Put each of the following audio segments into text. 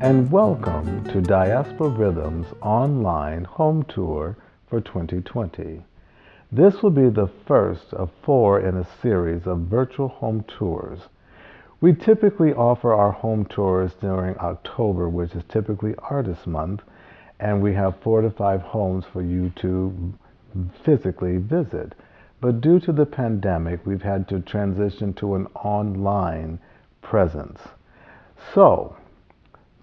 and welcome to Diaspora Rhythm's online home tour for 2020. This will be the first of 4 in a series of virtual home tours. We typically offer our home tours during October, which is typically Artist Month, and we have 4 to 5 homes for you to physically visit. But due to the pandemic, we've had to transition to an online presence. So,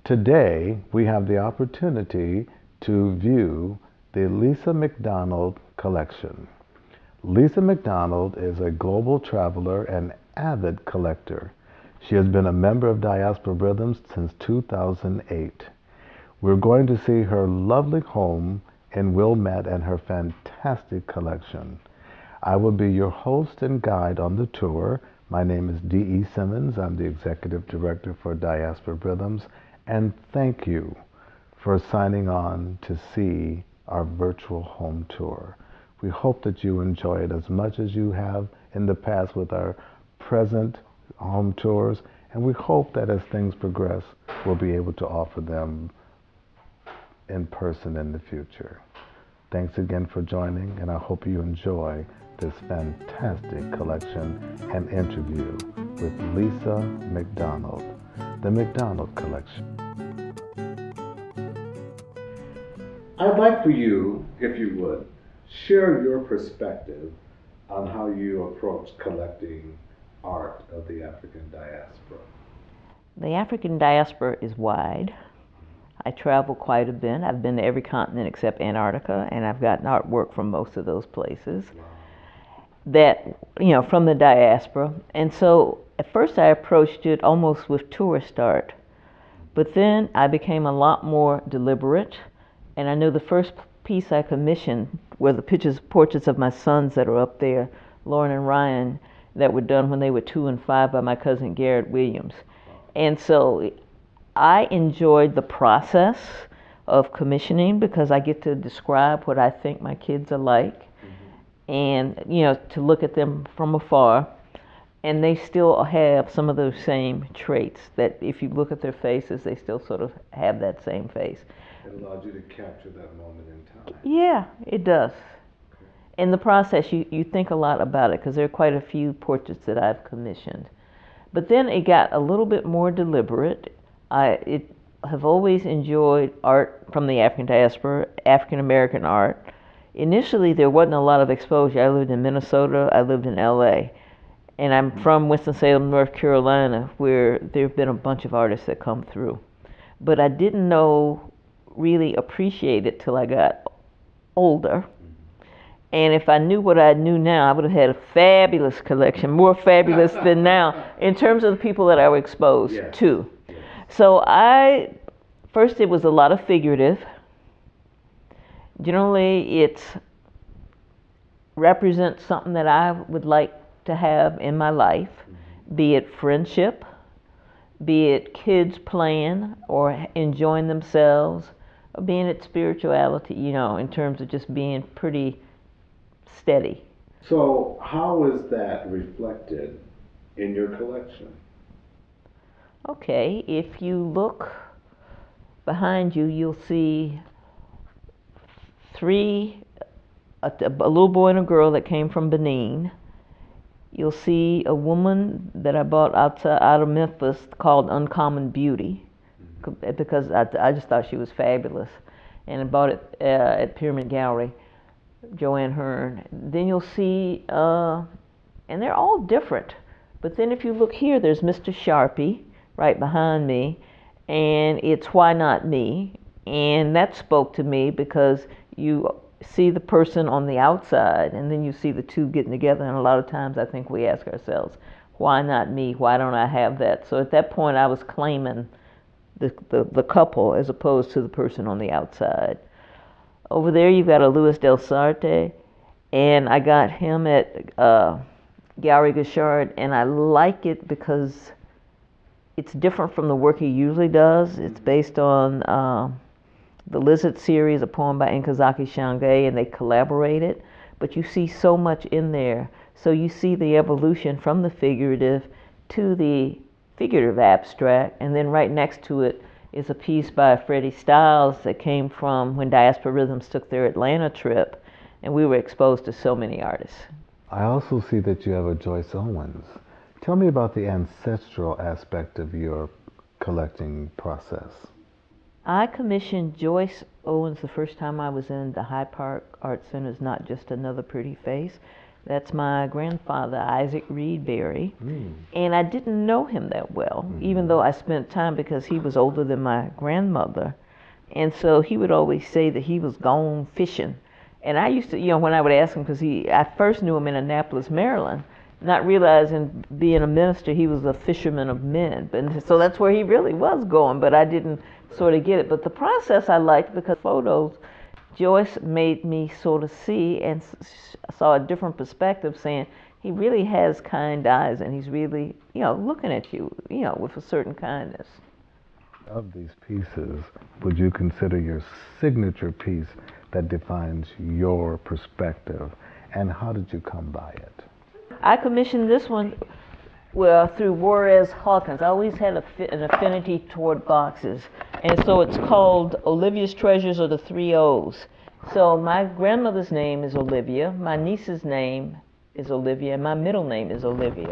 today we have the opportunity to view the Lisa McDonald collection. Lisa McDonald is a global traveler and avid collector. She has been a member of Diaspora Rhythms since 2008. We're going to see her lovely home in Wilmette and her fantastic collection. I will be your host and guide on the tour. My name is D.E. Simmons. I'm the Executive Director for Diaspora Rhythms, and thank you for signing on to see our virtual home tour. We hope that you enjoy it as much as you have in the past with our present home tours, and we hope that as things progress, we'll be able to offer them in person in the future. Thanks again for joining, and I hope you enjoy this fantastic collection and interview with Lisa McDonald, the McDonald Collection. I'd like for you, if you would, share your perspective on how you approach collecting art of the African diaspora. The African diaspora is wide. I travel quite a bit. I've been to every continent except Antarctica, and I've gotten artwork from most of those places. Wow. That, from the diaspora. And so at first I approached it almost with tourist art. But then I became a lot more deliberate. And I know the first piece I commissioned were the portraits of my sons that are up there, Lauren and Ryan, that were done when they were 2 and 5 by my cousin Garrett Williams. And so I enjoyed the process of commissioning because I get to describe what I think my kids are like. And to look at them from afar, and they still have some of those same traits that if you look at their faces, they still sort of have that same face. It allowed you to capture that moment in time. Yeah, it does. Okay. In the process, you think a lot about it because there are quite a few portraits that I've commissioned. But then it got a little bit more deliberate. I have always enjoyed art from the African diaspora, African American art. Initially, there wasn't a lot of exposure. I lived in Minnesota, I lived in LA, and I'm from Winston-Salem, North Carolina, where there have been a bunch of artists that come through. But I didn't really appreciate it till I got older. And if I knew what I knew now, I would have had a fabulous collection, more fabulous than now, in terms of the people that I was exposed to. Yes. So first it was a lot of figurative. Generally, it represents something that I would like to have in my life, be it friendship, be it kids playing or enjoying themselves, or being it spirituality, in terms of just being pretty steady. So how is that reflected in your collection? Okay, if you look behind you, you'll see a little boy and a girl that came from Benin. You'll see a woman that I bought out of Memphis called Uncommon Beauty, because I just thought she was fabulous, and I bought it at Pyramid Gallery, Joanne Hearn. Then you'll see, and they're all different, but then if you look here, there's Mr. Sharpie right behind me, and it's Why Not Me, and that spoke to me because you see the person on the outside, and then you see the two getting together, and a lot of times I think we ask ourselves, why not me? Why don't I have that? So at that point, I was claiming the couple as opposed to the person on the outside. Over there, you've got a Louis Del Sarte, and I got him at Galerie Gauchard, and I like it because it's different from the work he usually does. It's based on the Lizard series, a poem by Nkazaki Shange, and they collaborated. But you see so much in there. So you see the evolution from the figurative to the figurative abstract, and then right next to it is a piece by Freddie Styles that came from when Diaspora Rhythms took their Atlanta trip, and we were exposed to so many artists. I also see that you have a Joyce Owens. Tell me about the ancestral aspect of your collecting process. I commissioned Joyce Owens the first time I was in the Hyde Park Art Center. It's Not Just Another Pretty Face. That's my grandfather, Isaac Reed Berry. And I didn't know him that well, even though I spent time, because he was older than my grandmother. And so he would always say that he was gone fishing. And I used to, when I would ask him, because I first knew him in Annapolis, Maryland, not realizing, being a minister, he was a fisherman of men. And so that's where he really was going, but I didn't sort of get it. But the process I liked, because photos, Joyce made me sort of see and saw a different perspective, saying he really has kind eyes, and he's really, looking at you, with a certain kindness. Of these pieces, would you consider your signature piece that defines your perspective, and how did you come by it? I commissioned this one through Juarez Hawkins. I always had an affinity toward boxes, and so it's called Olivia's Treasures, or the Three O's. So my grandmother's name is Olivia, my niece's name is Olivia, and my middle name is Olivia.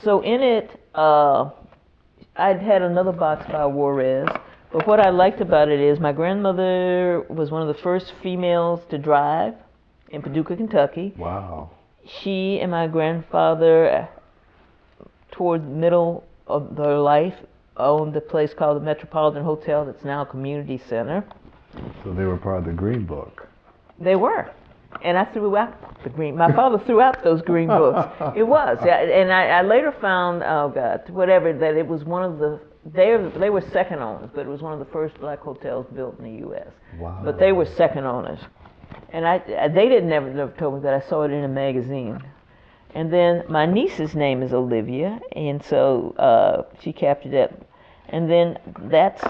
So in it, I'd had another box by Juarez, but what I liked about it is my grandmother was one of the first females to drive in Paducah, Kentucky. Wow. She and my grandfather, toward the middle of their life, owned a place called the Metropolitan Hotel that's now a community center. So they were part of the Green Book. They were. And I threw out the green. My father threw out those green books. It was. And I later found, that it was one of the, they were second owners, but it was one of the first black hotels built in the U.S. Wow. But they were second owners. And they didn't never told me that. I saw it in a magazine. And then my niece's name is Olivia, and so she captured that. And then that's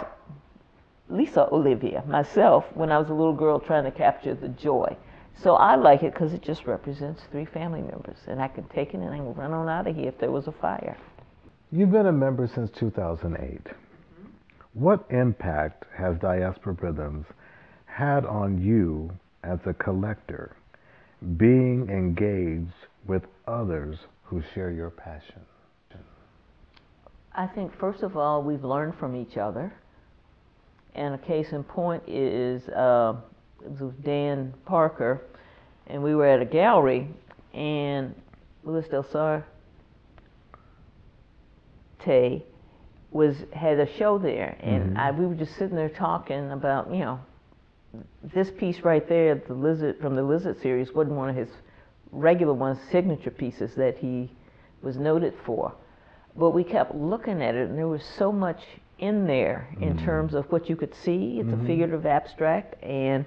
Lisa Olivia, myself, when I was a little girl trying to capture the joy. So I like it because it just represents three family members, and I can take it and I can run on out of here if there was a fire. You've been a member since 2008. What impact has Diaspora Rhythms had on you as a collector, being engaged with others who share your passion? I think, first of all, we've learned from each other. And a case in point is, it was with Dan Parker, and we were at a gallery, and Louis Del Sarte had a show there, and we were just sitting there talking about, this piece right there, the Lizard, from the Lizard series, wasn't one of his regular ones, signature pieces that he was noted for. But we kept looking at it, and there was so much in there in terms of what you could see. It's a figurative abstract, and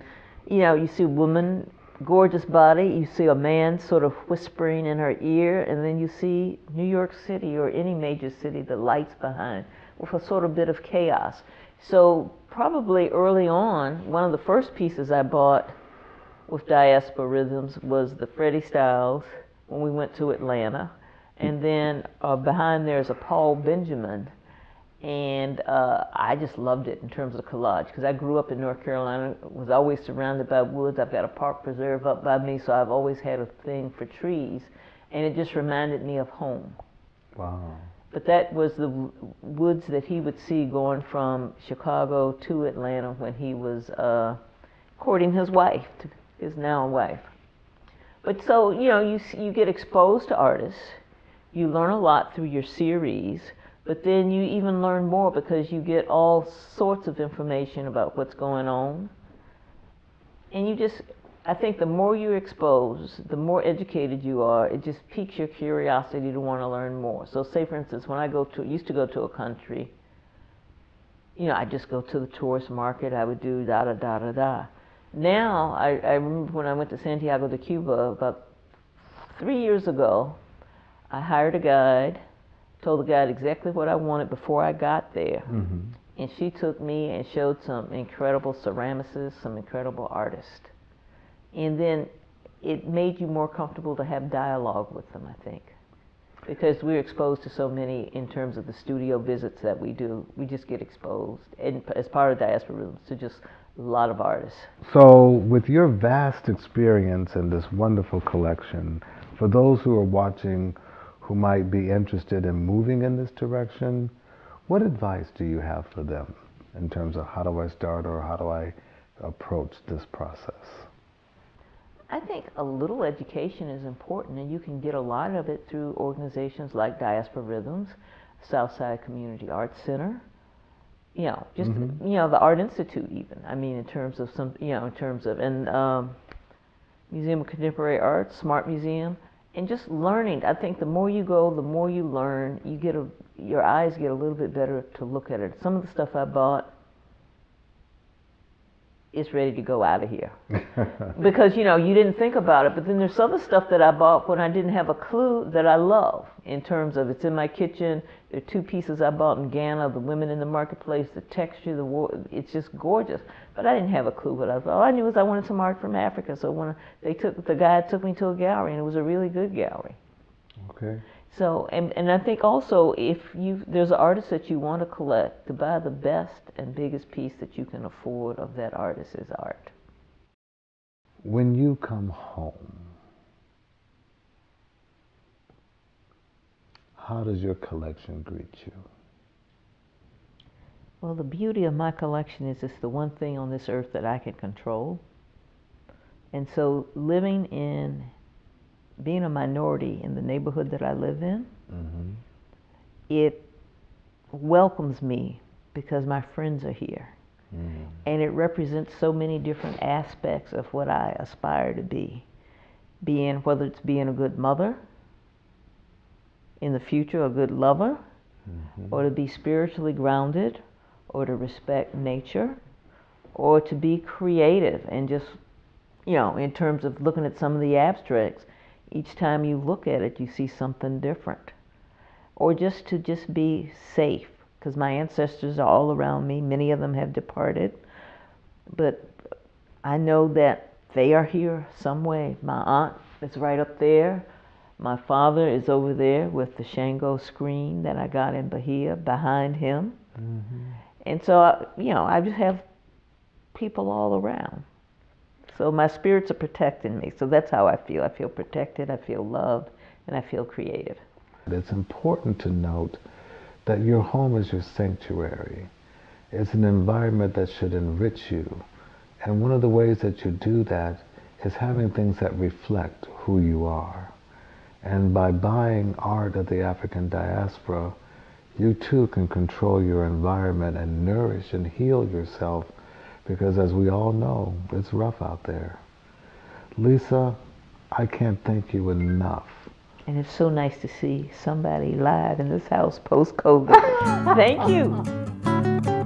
you see a woman, gorgeous body, you see a man sort of whispering in her ear, and then you see New York City or any major city, the lights behind, with a sort of bit of chaos. So probably early on, one of the first pieces I bought with Diaspora Rhythms was the Freddie Styles when we went to Atlanta. And then behind there is a Paul Benjamin. And I just loved it in terms of collage, because I grew up in North Carolina, was always surrounded by woods. I've got a park preserve up by me, so I've always had a thing for trees. And it just reminded me of home. Wow. But that was the woods that he would see going from Chicago to Atlanta when he was courting his wife, his now wife. But so, you get exposed to artists. You learn a lot through your series, but then you even learn more because you get all sorts of information about what's going on. And I think the more you're exposed, the more educated you are, it just piques your curiosity to want to learn more. So say, for instance, when I used to go to a country, I just go to the tourist market, I would do da-da-da-da-da. Now, I remember when I went to Santiago de Cuba about 3 years ago, I hired a guide, told the guide exactly what I wanted before I got there. And she took me and showed some incredible ceramicists, some incredible artists. And then it made you more comfortable to have dialogue with them, I think. Because we're exposed to so many in terms of the studio visits that we do. We just get exposed, and as part of Diaspora Rhythms, to just a lot of artists. So, with your vast experience in this wonderful collection, for those who are watching who might be interested in moving in this direction, what advice do you have for them in terms of how do I start or how do I approach this process? I think a little education is important, and you can get a lot of it through organizations like Diaspora Rhythms, Southside Community Arts Center, just the Art Institute even. I mean, in terms of and Museum of Contemporary Art, Smart Museum, and just learning. I think the more you go, the more you learn. Your eyes get a little bit better to look at it. Some of the stuff I bought is ready to go out of here because you didn't think about it. But then there's other stuff that I bought when I didn't have a clue that I love. In terms of it's in my kitchen. There are 2 pieces I bought in Ghana. The women in the marketplace, the texture, it's just gorgeous. But I didn't have a clue what I thought. All I knew was I wanted some art from Africa. So when the guy took me to a gallery, and it was a really good gallery. Okay. So, and I think also if there's an artist that you want to collect, to buy the best and biggest piece that you can afford of that artist's art. When you come home, how does your collection greet you? Well, the beauty of my collection is it's the one thing on this earth that I can control. And so being a minority in the neighborhood that I live in, it welcomes me because my friends are here. And it represents so many different aspects of what I aspire to be. Whether it's being a good mother, in the future a good lover, or to be spiritually grounded, or to respect nature, or to be creative and just, in terms of looking at some of the abstracts, each time you look at it, you see something different. Or just to be safe, because my ancestors are all around me. Many of them have departed, but I know that they are here some way. My aunt is right up there. My father is over there with the Shango screen that I got in Bahia behind him. And so, I just have people all around. So my spirits are protecting me. So that's how I feel. I feel protected, I feel loved, and I feel creative. It's important to note that your home is your sanctuary. It's an environment that should enrich you. And one of the ways that you do that is having things that reflect who you are. And by buying art of the African diaspora, you too can control your environment and nourish and heal yourself, because as we all know, it's rough out there. Lisa, I can't thank you enough. And it's so nice to see somebody live in this house post-COVID. Thank you.